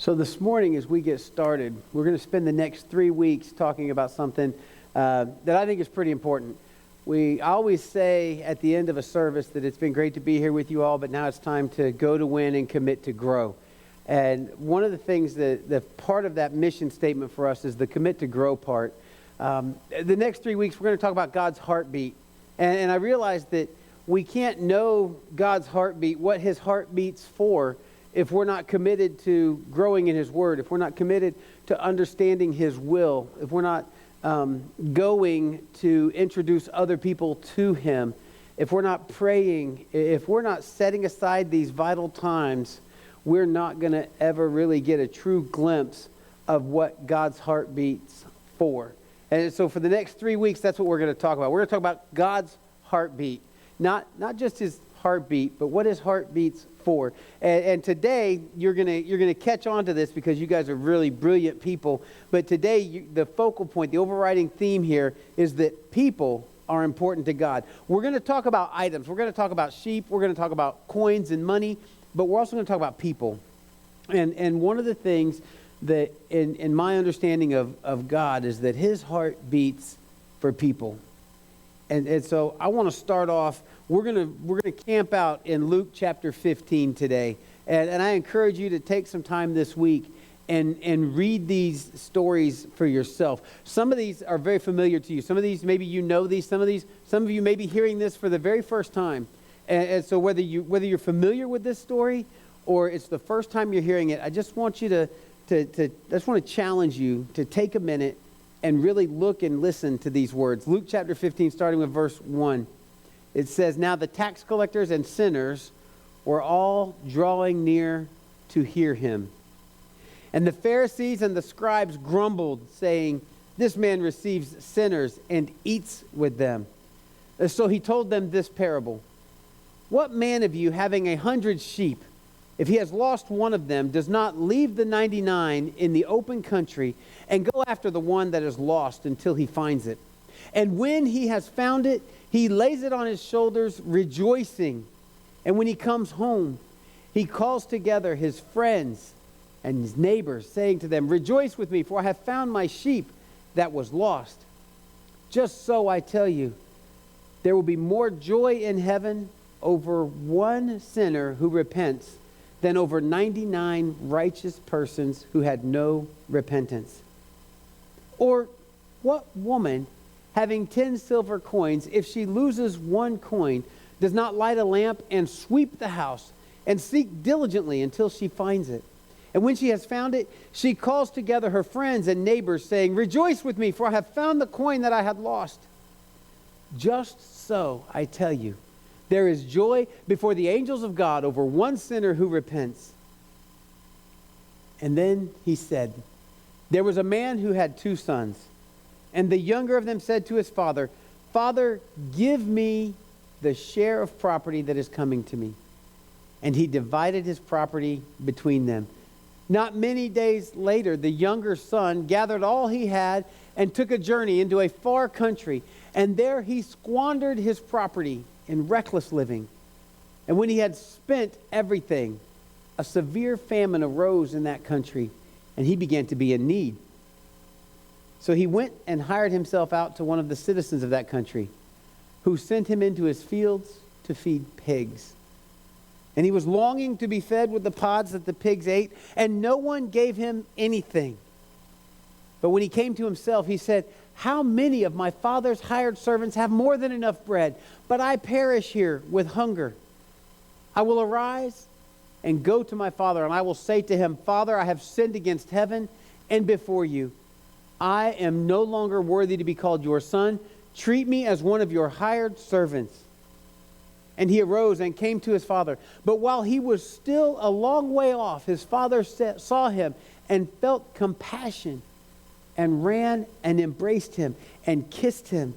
So this morning, as we get started, we're going to spend the next 3 weeks talking about something that I think is pretty important. I always say at the end of a service that it's been great to be here with you all, but now it's time to go to win and commit to grow. And one of the things that the part of that mission statement for us is the commit to grow part. The next 3 weeks, we're going to talk about God's heartbeat. And I realized that we can't know God's heartbeat, what his heart beats for, if we're not committed to growing in his word, if we're not committed to understanding his will, if we're not going to introduce other people to him, if we're not praying, if we're not setting aside these vital times, we're not going to ever really get a true glimpse of what God's heart beats for. And so for the next 3 weeks, that's what we're going to talk about. We're going to talk about God's heartbeat. Not just his heartbeat, but what his heart beats for. And today, you're gonna catch on to this because you guys are really brilliant people. But today, the focal point, the overriding theme here is that people are important to God. We're going to talk about items. We're going to talk about sheep. We're going to talk about coins and money. But we're also going to talk about people. And one of the things that in my understanding of God is that his heart beats for people. And so I want to start off, we're gonna camp out in Luke chapter 15 today. And I encourage you to take some time this week and read these stories for yourself. Some of these are very familiar to you. Some of these, maybe you know these. Some of you may be hearing this for the very first time. And so whether you're familiar with this story or it's the first time you're hearing it, I just want you I just want to challenge you to take a minute and really look and listen to these words. Luke chapter 15, starting with verse 1. It says, "Now the tax collectors and sinners were all drawing near to hear him. And the Pharisees and the scribes grumbled, saying, 'This man receives sinners and eats with them.' So he told them this parable. 'What man of you, having 100 sheep, if he has lost one of them, does not leave the 99 in the open country and go after the one that is lost until he finds it? And when he has found it, he lays it on his shoulders, rejoicing. And when he comes home, he calls together his friends and his neighbors, saying to them, "Rejoice with me, for I have found my sheep that was lost." Just so I tell you, there will be more joy in heaven over one sinner who repents than over 99 righteous persons who had no repentance. Or what woman, having 10 silver coins, if she loses one coin, does not light a lamp and sweep the house and seek diligently until she finds it? And when she has found it, she calls together her friends and neighbors, saying, "Rejoice with me, for I have found the coin that I had lost." Just so, I tell you, there is joy before the angels of God over one sinner who repents. And then he said, "There was a man who had 2 sons. And the younger of them said to his father, 'Father, give me the share of property that is coming to me.' And he divided his property between them. Not many days later, the younger son gathered all he had and took a journey into a far country. And there he squandered his property in reckless living. And when he had spent everything, a severe famine arose in that country, and he began to be in need. So he went and hired himself out to one of the citizens of that country, who sent him into his fields to feed pigs. And he was longing to be fed with the pods that the pigs ate, and no one gave him anything. But when he came to himself, he said, 'How many of my father's hired servants have more than enough bread, but I perish here with hunger? I will arise and go to my father, and I will say to him, Father, I have sinned against heaven and before you. I am no longer worthy to be called your son. Treat me as one of your hired servants.' And he arose and came to his father. But while he was still a long way off, his father saw him and felt compassion and ran and embraced him and kissed him.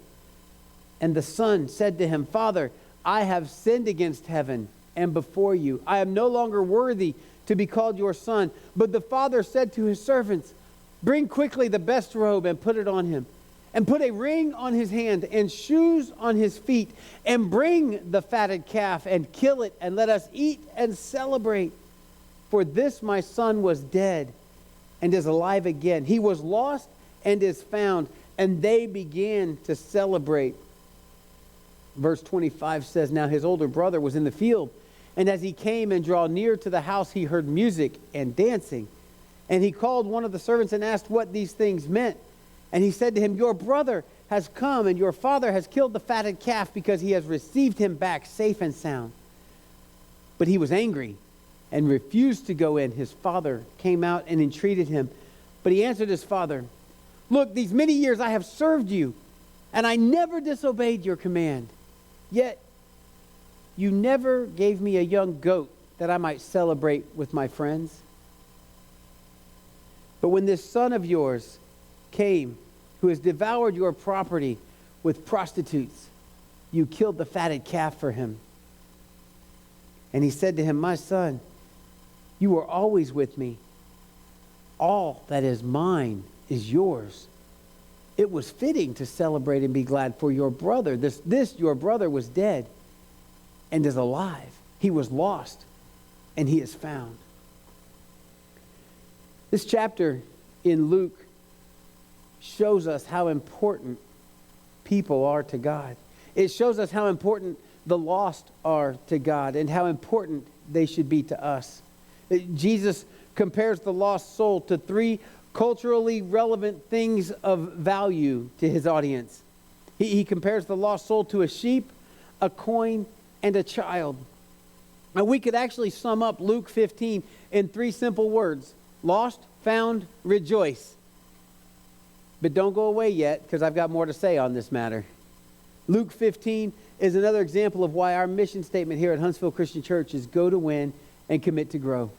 And the son said to him, 'Father, I have sinned against heaven and before you. I am no longer worthy to be called your son.' But the father said to his servants, 'Bring quickly the best robe and put it on him, and put a ring on his hand and shoes on his feet, and bring the fatted calf and kill it, and let us eat and celebrate. For this my son was dead and is alive again. He was lost and is found, and they began to celebrate. Verse 25 says, now his older brother was in the field, and as he came and drew near to the house, he heard music and dancing. And he called one of the servants and asked what these things meant. And he said to him, your brother has come, and your father has killed the fatted calf, because he has received him back safe and sound. But he was angry and refused to go in. His father came out and entreated him. But he answered his father, look, these many years I have served you, and I never disobeyed your command. Yet you never gave me a young goat that I might celebrate with my friends. But when this son of yours came, who has devoured your property with prostitutes, you killed the fatted calf for him. And he said to him, my son, you are always with me. All that is mine is yours. It was fitting to celebrate and be glad, for your brother, this your brother was dead and is alive. He was lost and he is found. This chapter in Luke shows us how important people are to God. It shows us how important the lost are to God and how important they should be to us. Jesus compares the lost soul to three culturally relevant things of value to his audience. He compares the lost soul to a sheep, a coin, and a child. Now we could actually sum up Luke 15 in three simple words: lost, found, rejoice. But don't go away yet, because I've got more to say on this matter. Luke 15 is another example of why our mission statement here at Huntsville Christian Church is go to win and commit to grow.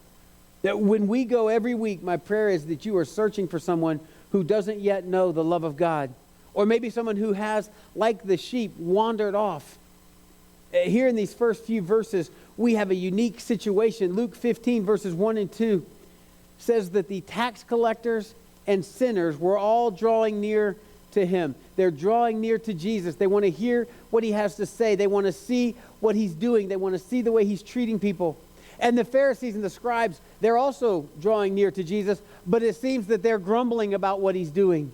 That when we go every week, my prayer is that you are searching for someone who doesn't yet know the love of God. Or maybe someone who has, like the sheep, wandered off. Here in these first few verses, we have a unique situation. Luke 15 verses 1 and 2 says that the tax collectors and sinners were all drawing near to him. They're drawing near to Jesus. They want to hear what he has to say. They want to see what he's doing. They want to see the way he's treating people. And the Pharisees and the scribes, they're also drawing near to Jesus, but it seems that they're grumbling about what he's doing.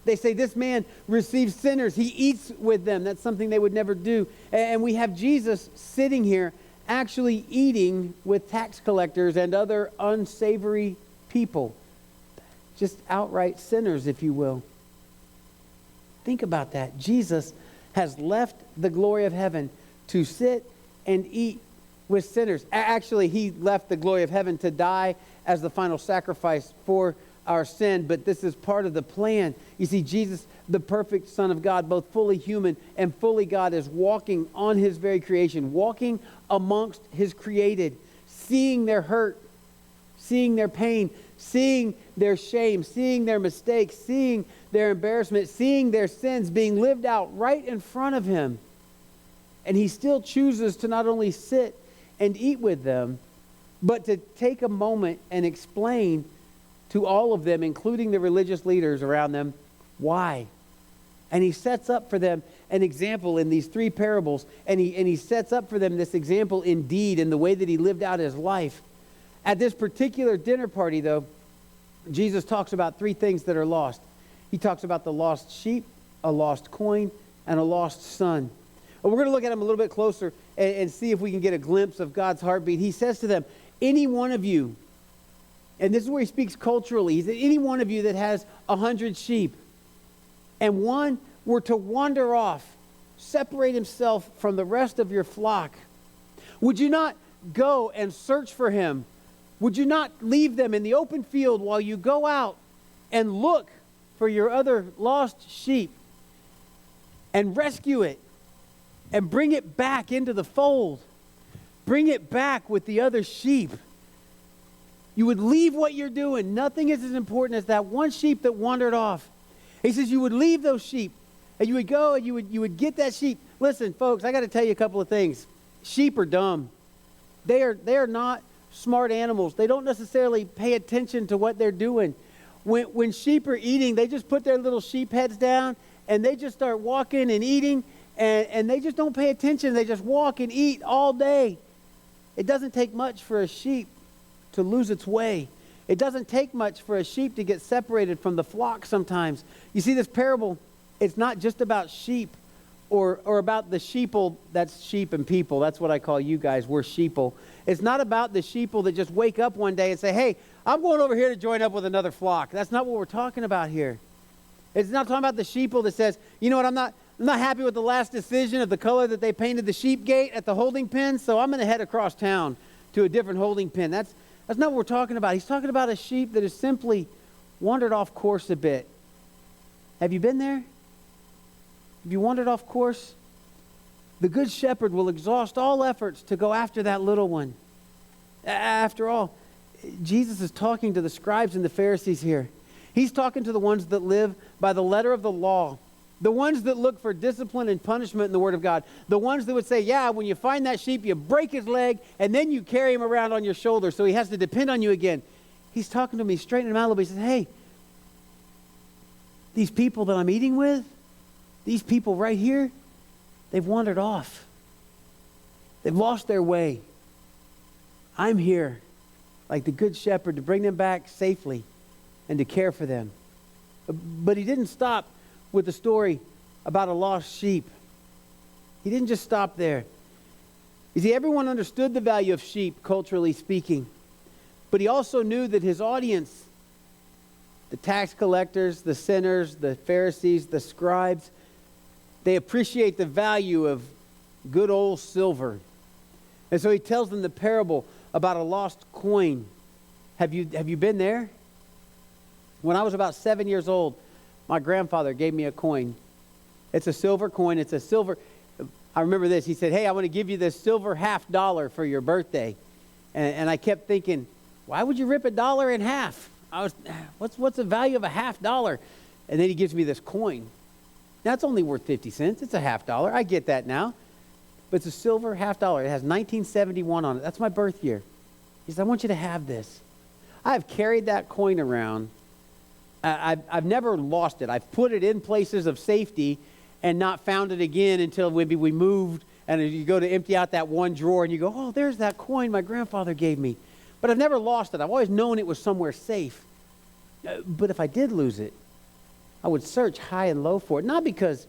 They say, this man receives sinners. He eats with them. That's something they would never do. And we have Jesus sitting here actually eating with tax collectors and other unsavory people. Just outright sinners, if you will. Think about that. Jesus has left the glory of heaven to sit and eat with sinners. Actually, he left the glory of heaven to die as the final sacrifice for our sin, but this is part of the plan. You see, Jesus, the perfect Son of God, both fully human and fully God, is walking on his very creation, walking amongst his created, seeing their hurt, seeing their pain, seeing their shame, seeing their mistakes, seeing their embarrassment, seeing their sins being lived out right in front of him. And he still chooses to not only sit and eat with them, but to take a moment and explain to all of them, including the religious leaders around them, why. And he sets up for them an example in these three parables, and he sets up for them this example in deed, in the way that he lived out his life. At this particular dinner party, though, Jesus talks about three things that are lost. He talks about the lost sheep, a lost coin, and a lost son. Well, we're going to look at them a little bit closer and see if we can get a glimpse of God's heartbeat. He says to them, any one of you, and this is where he speaks culturally, he said, any one of you that has 100 sheep, and one were to wander off, separate himself from the rest of your flock, would you not go and search for him? Would you not leave them in the open field while you go out and look for your other lost sheep and rescue it and bring it back into the fold? Bring it back with the other sheep. You would leave what you're doing. Nothing is as important as that one sheep that wandered off. He says you would leave those sheep and you would go and you would get that sheep. Listen, folks, I got to tell you a couple of things. Sheep are dumb. They are not smart animals. They don't necessarily pay attention to what they're doing. When sheep are eating, they just put their little sheep heads down and they just start walking and eating, and they just don't pay attention. They just walk and eat all day. It doesn't take much for a sheep to lose its way. It doesn't take much for a sheep to get separated from the flock sometimes. You see, this parable, it's not just about sheep or about the sheeple. That's sheep and people. That's what I call you guys. We're sheeple. It's not about the sheeple that just wake up one day and say, hey, I'm going over here to join up with another flock. That's not what we're talking about here. It's not talking about the sheeple that says, you know what, I'm not happy with the last decision of the color that they painted the sheep gate at the holding pen, so I'm going to head across town to a different holding pen. That's not what we're talking about. He's talking about a sheep that has simply wandered off course a bit. Have you been there? Have you wandered off course? The good shepherd will exhaust all efforts to go after that little one. After all, Jesus is talking to the scribes and the Pharisees here. He's talking to the ones that live by the letter of the law. The ones that look for discipline and punishment in the Word of God. The ones that would say, yeah, when you find that sheep, you break his leg, and then you carry him around on your shoulder so he has to depend on you again. He's talking to me, straightening him out a little bit. He says, hey, these people that I'm eating with, these people right here, they've wandered off. They've lost their way. I'm here, like the good shepherd, to bring them back safely and to care for them. But he didn't stop with the story about a lost sheep. He didn't just stop there. You see, everyone understood the value of sheep, culturally speaking. But he also knew that his audience, the tax collectors, the sinners, the Pharisees, the scribes, they appreciate the value of good old silver. And so he tells them the parable about a lost coin. Have you been there? When I was about 7 years old, my grandfather gave me a coin. It's a silver coin. It's a silver. I remember this. He said, hey, I want to give you this silver $50 for your birthday. And I kept thinking, why would you rip $1 in half? What's the value of a $50? And then he gives me this coin. Now, it's only worth 50 cents. It's a $50. I get that now. But it's a silver $50. It has 1971 on it. That's my birth year. He says, I want you to have this. I have carried that coin around. I've never lost it. I've put it in places of safety and not found it again until maybe we moved. And you go to empty out that one drawer and you go, oh, there's that coin my grandfather gave me. But I've never lost it. I've always known it was somewhere safe. But if I did lose it, I would search high and low for it. Not because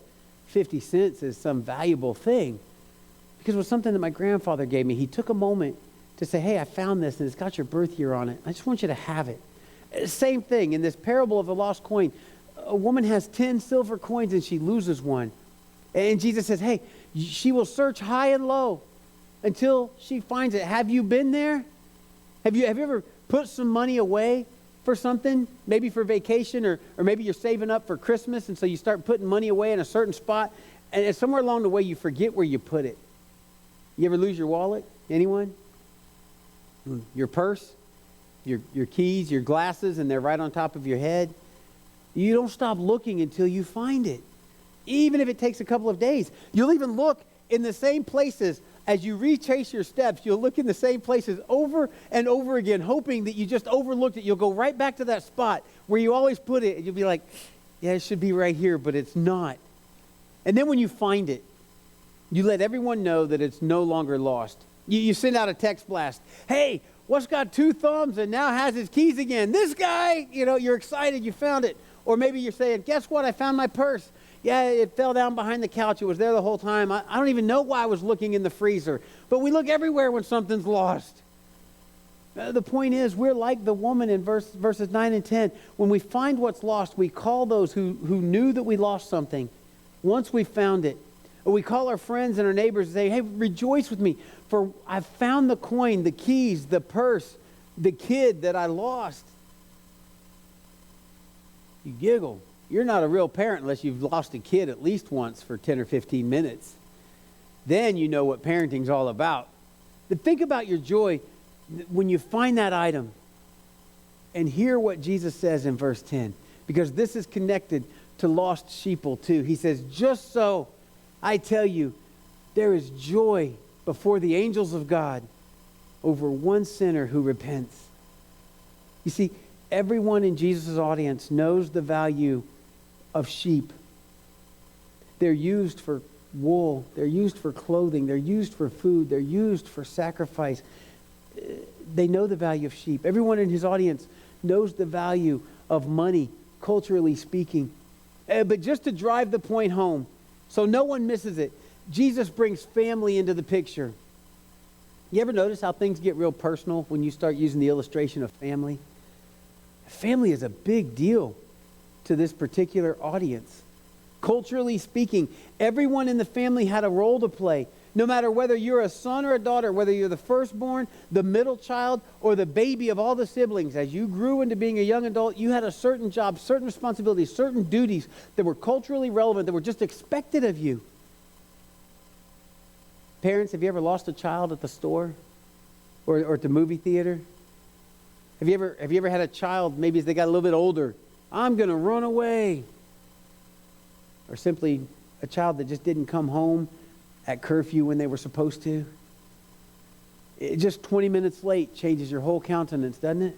50 cents is some valuable thing, because it was something that my grandfather gave me. He took a moment to say, hey, I found this and it's got your birth year on it. I just want you to have it. Same thing in this parable of the lost coin. A woman has 10 silver coins and she loses one. And Jesus says, hey, she will search high and low until she finds it. Have you been there? Have you ever put some money away for something, maybe for vacation, or maybe you're saving up for Christmas, and so you start putting money away in a certain spot, and somewhere along the way you forget where you put it. You ever lose your wallet? Anyone? Your purse? Your keys, your glasses, and they're right on top of your head? You don't stop looking until you find it. Even if it takes a couple of days. You'll even look in the same places. As you retrace your steps, you'll look in the same places over and over again, hoping that you just overlooked it. You'll go right back to that spot where you always put it, and you'll be like, yeah, it should be right here, but it's not. And then when you find it, you let everyone know that it's no longer lost. You send out a text blast. Hey, what's got 2 thumbs and now has his keys again? This guy, you're excited, you found it. Or maybe you're saying, guess what? I found my purse. Yeah, it fell down behind the couch. It was there the whole time. I don't even know why I was looking in the freezer. But we look everywhere when something's lost. The point is, we're like the woman in verses 9 and 10. When we find what's lost, we call those who knew that we lost something once we found it. Or we call our friends and our neighbors and say, hey, rejoice with me, for I found the coin, the keys, the purse, the kid that I lost. You giggle. You're not a real parent unless you've lost a kid at least once for 10 or 15 minutes. Then you know what parenting's all about. But think about your joy when you find that item and hear what Jesus says in verse 10, because this is connected to lost sheeple too. He says, just so I tell you, there is joy before the angels of God over one sinner who repents. You see, everyone in Jesus' audience knows the value of sheep. They're used for wool. They're used for clothing. They're used for food. They're used for sacrifice. They know the value of sheep. Everyone in his audience knows the value of money, culturally speaking. But just to drive the point home, so no one misses it, Jesus brings family into the picture. You ever notice how things get real personal when you start using the illustration of family? Family is a big deal to this particular audience. Culturally speaking, everyone in the family had a role to play. No matter whether you're a son or a daughter, whether you're the firstborn, the middle child, or the baby of all the siblings, as you grew into being a young adult, you had a certain job, certain responsibilities, certain duties that were culturally relevant, that were just expected of you. Parents, have you ever lost a child at the store or at the movie theater? Have you ever had a child, maybe as they got a little bit older, I'm going to run away? Or simply a child that just didn't come home at curfew when they were supposed to? Just 20 minutes late changes your whole countenance, doesn't it?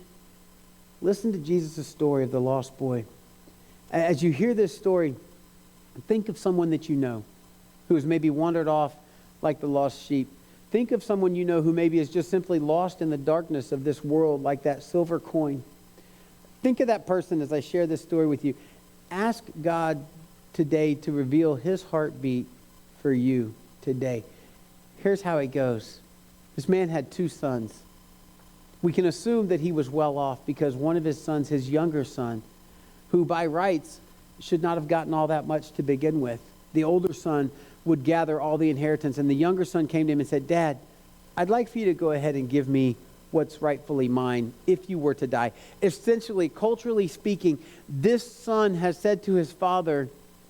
Listen to Jesus' story of the lost boy. As you hear this story, think of someone that you know who has maybe wandered off like the lost sheep. Think of someone you know who maybe is just simply lost in the darkness of this world like that silver coin. Think of that person as I share this story with you. Ask God today to reveal his heartbeat for you today. Here's how it goes. This man had 2 sons. We can assume that he was well off because one of his sons, his younger son, who by rights should not have gotten all that much to begin with. The older son would gather all the inheritance, and the younger son came to him and said, Dad, I'd like for you to go ahead and give me what's rightfully mine if you were to die. Essentially, culturally speaking, this son has said to his father,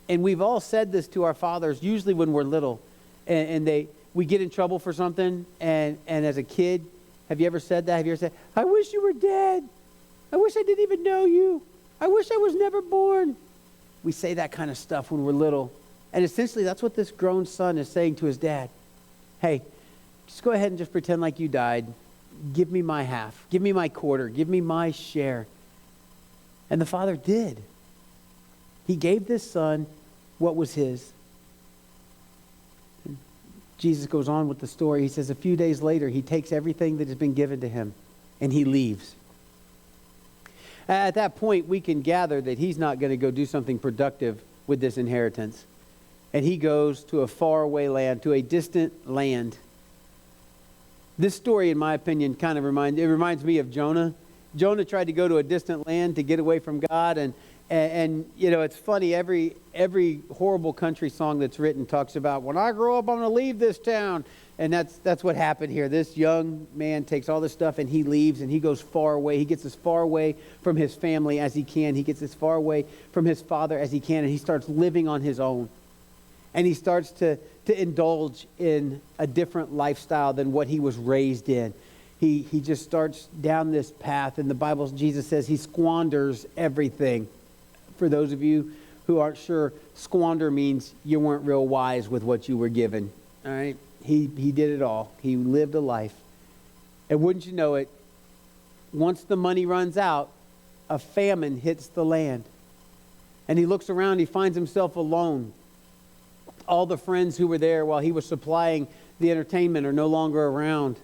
and we've all said this to our fathers, usually when we're little, and we get in trouble for something, and as a kid, have you ever said that? Have you ever said, I wish you were dead. I wish I didn't even know you. I wish I was never born. We say that kind of stuff when we're little. And essentially, that's what this grown son is saying to his dad. Hey, just go ahead and just pretend like you died. Give me my half. Give me my quarter. Give me my share. And the father did. He gave this son what was his. And Jesus goes on with the story. He says a few days later, he takes everything that has been given to him and he leaves. At that point, we can gather that he's not going to go do something productive with this inheritance. And he goes to a faraway land, to a distant land. This story, in my opinion, kind of reminds me of Jonah. Jonah tried to go to a distant land to get away from God. And you know, it's funny, every horrible country song that's written talks about, when I grow up, I'm going to leave this town. And that's what happened here. This young man takes all this stuff and he leaves and he goes far away. He gets as far away from his family as he can. He gets as far away from his father as he can. And he starts living on his own. And he starts to indulge in a different lifestyle than what he was raised in. He just starts down this path. In the Bible, Jesus says he squanders everything. For those of you who aren't sure, squander means you weren't real wise with what you were given. All right? He did it all. He lived a life. And wouldn't you know it, once the money runs out, a famine hits the land. And he looks around, he finds himself alone. All the friends who were there while he was supplying the entertainment are no longer around.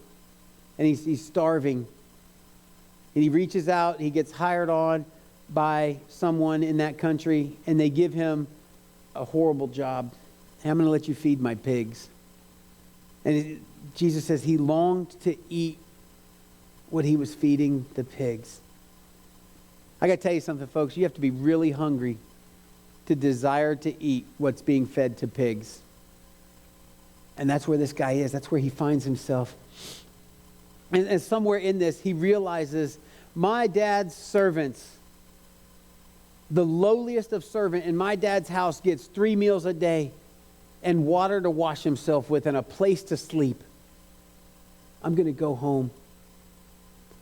And he's starving. And he reaches out, he gets hired on by someone in that country, and they give him a horrible job. Hey, I'm going to let you feed my pigs. And Jesus says he longed to eat what he was feeding the pigs. I got to tell you something, folks. You have to be really hungry to desire to eat what's being fed to pigs. And that's where this guy is. That's where he finds himself. And somewhere in this, he realizes, my dad's servants, the lowliest of servant in my dad's house gets 3 meals a day and water to wash himself with and a place to sleep. I'm going to go home.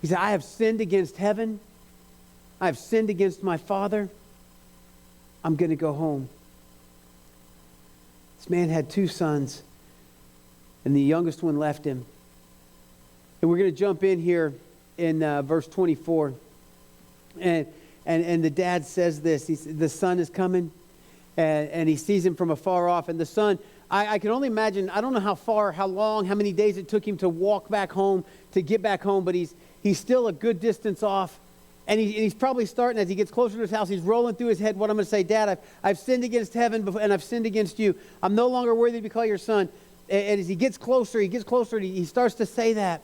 He said, I have sinned against heaven. I have sinned against my father. I'm going to go home. This man had 2 sons, and the youngest one left him. And we're going to jump in here in verse 24. And the dad says this. The son is coming, and he sees him from afar off. And the son, I can only imagine, I don't know how far, how long, how many days it took him to walk back home, to get back home, but he's still a good distance off. And he's probably starting, as he gets closer to his house, he's rolling through his head what I'm going to say. Dad, I've sinned against heaven and I've sinned against you. I'm no longer worthy to be called your son. And as he gets closer, and he starts to say that.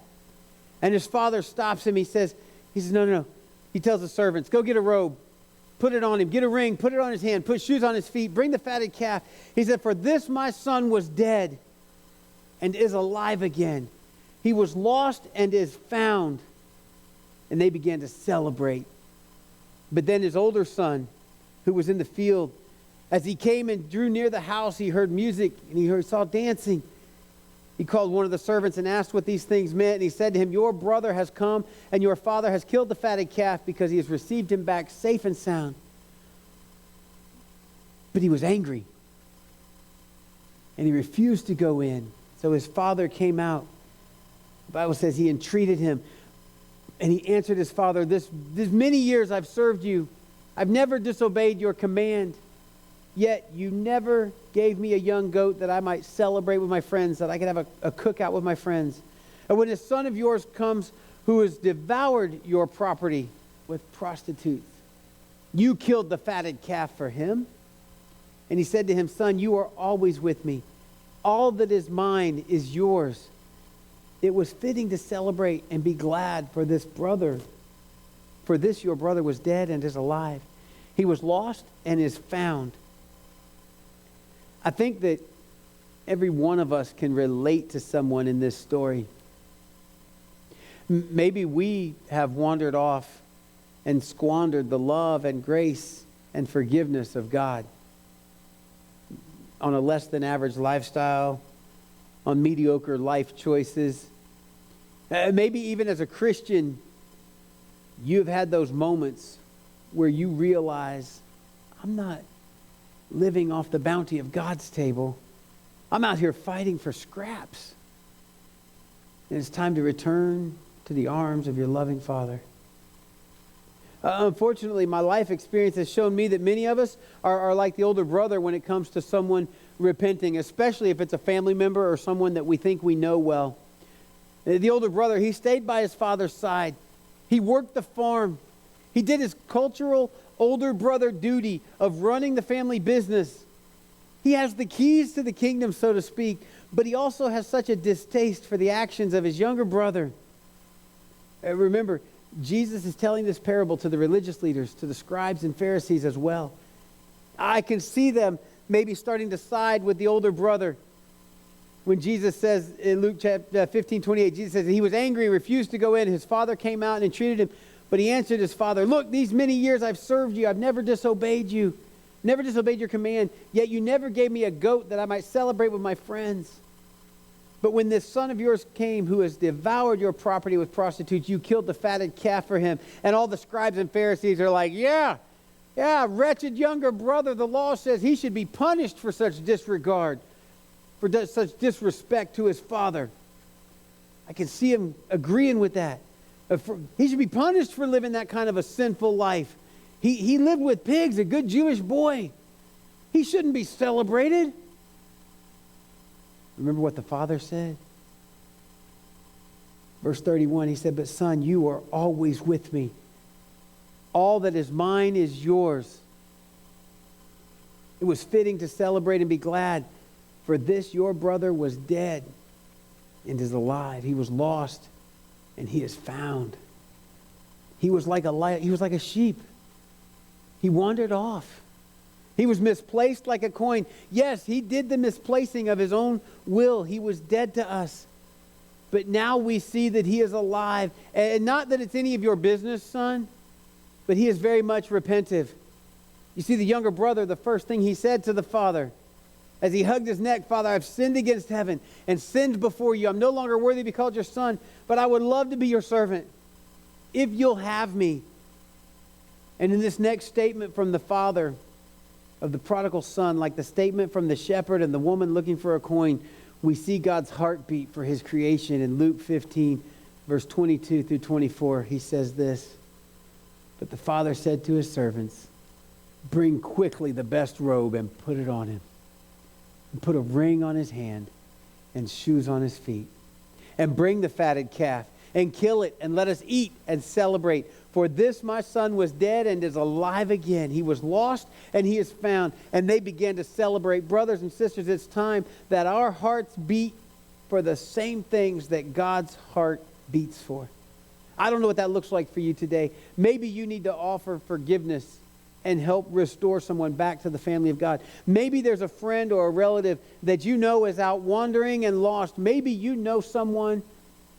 And his father stops him. He says, no. He tells the servants, go get a robe, put it on him, get a ring, put it on his hand, put shoes on his feet, bring the fatted calf. He said, for this my son was dead and is alive again. He was lost and is found. And they began to celebrate. But then his older son, who was in the field, as he came and drew near the house, he heard music and he saw dancing. He called one of the servants and asked what these things meant. And he said to him, your brother has come and your father has killed the fatted calf because he has received him back safe and sound. But he was angry. And he refused to go in. So his father came out. The Bible says he entreated him. And he answered his father, this many years I've served you. I've never disobeyed your command. Yet you never gave me a young goat that I might celebrate with my friends, that I could have a cookout with my friends. And when this son of yours comes who has devoured your property with prostitutes, you killed the fatted calf for him. And he said to him, son, you are always with me. All that is mine is yours. It was fitting to celebrate and be glad for this brother. For this your brother was dead and is alive. He was lost and is found. I think that every one of us can relate to someone in this story. Maybe we have wandered off and squandered the love and grace and forgiveness of God on a less than average lifestyle, on mediocre life choices. Maybe even as a Christian, you've had those moments where you realize, I'm not living off the bounty of God's table. I'm out here fighting for scraps. And it's time to return to the arms of your loving Father. Unfortunately, my life experience has shown me that many of us are like the older brother when it comes to someone repenting, especially if it's a family member or someone that we think we know well. The older brother, he stayed by his father's side. He worked the farm. He did his cultural older brother duty of running the family business. He has the keys to the kingdom, so to speak, but he also has such a distaste for the actions of his younger brother. Remember, Jesus is telling this parable to the religious leaders, to the scribes and Pharisees as well. I can see them maybe starting to side with the older brother. When Jesus says in Luke chapter 15:28, Jesus says he was angry and refused to go in. His father came out and entreated him, but he answered his father, look, these many years I've served you. I've never disobeyed you, never disobeyed your command, yet you never gave me a goat that I might celebrate with my friends. But when this son of yours came who has devoured your property with prostitutes, you killed the fatted calf for him. And all the scribes and Pharisees are like, yeah, wretched younger brother, the law says he should be punished for such disregard, for such disrespect to his father. I can see him agreeing with that. He should be punished for living that kind of a sinful life. He lived with pigs, a good Jewish boy. He shouldn't be celebrated. Remember what the father said? Verse 31, he said, but son, you are always with me. All that is mine is yours. It was fitting to celebrate and be glad, for this your brother was dead and is alive. He was lost and he is found. He was like a sheep. He wandered off. He was misplaced like a coin. Yes, he did the misplacing of his own will. He was dead to us. But now we see that he is alive. And not that it's any of your business, son, but he is very much repentive. You see, the younger brother, the first thing he said to the father, as he hugged his neck, Father, I've sinned against heaven and sinned before you. I'm no longer worthy to be called your son, but I would love to be your servant if you'll have me. And in this next statement from the father of the prodigal son, like the statement from the shepherd and the woman looking for a coin, we see God's heartbeat for his creation. In Luke 15, verse 22 through 24, he says this, but the father said to his servants, bring quickly the best robe and put it on him, and put a ring on his hand and shoes on his feet, and bring the fatted calf and kill it and let us eat and celebrate. For this my son was dead and is alive again. He was lost and he is found. And they began to celebrate. Brothers and sisters, it's time that our hearts beat for the same things that God's heart beats for. I don't know what that looks like for you today. Maybe you need to offer forgiveness and help restore someone back to the family of God. Maybe there's a friend or a relative that you know is out wandering and lost. Maybe you know someone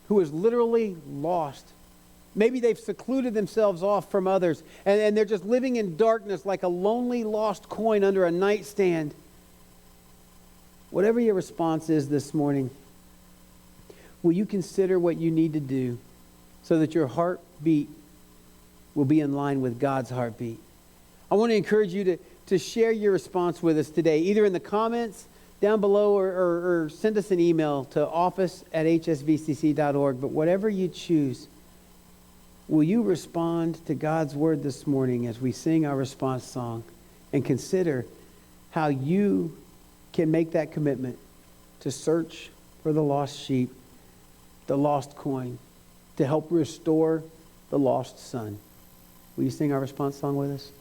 who is literally lost. Maybe they've secluded themselves off from others and they're just living in darkness like a lonely lost coin under a nightstand. Whatever your response is this morning, will you consider what you need to do so that your heartbeat will be in line with God's heartbeat? I want to encourage you to share your response with us today, either in the comments down below or send us an email to office@hsvcc.org. But whatever you choose, will you respond to God's word this morning as we sing our response song and consider how you can make that commitment to search for the lost sheep, the lost coin, to help restore the lost son? Will you sing our response song with us?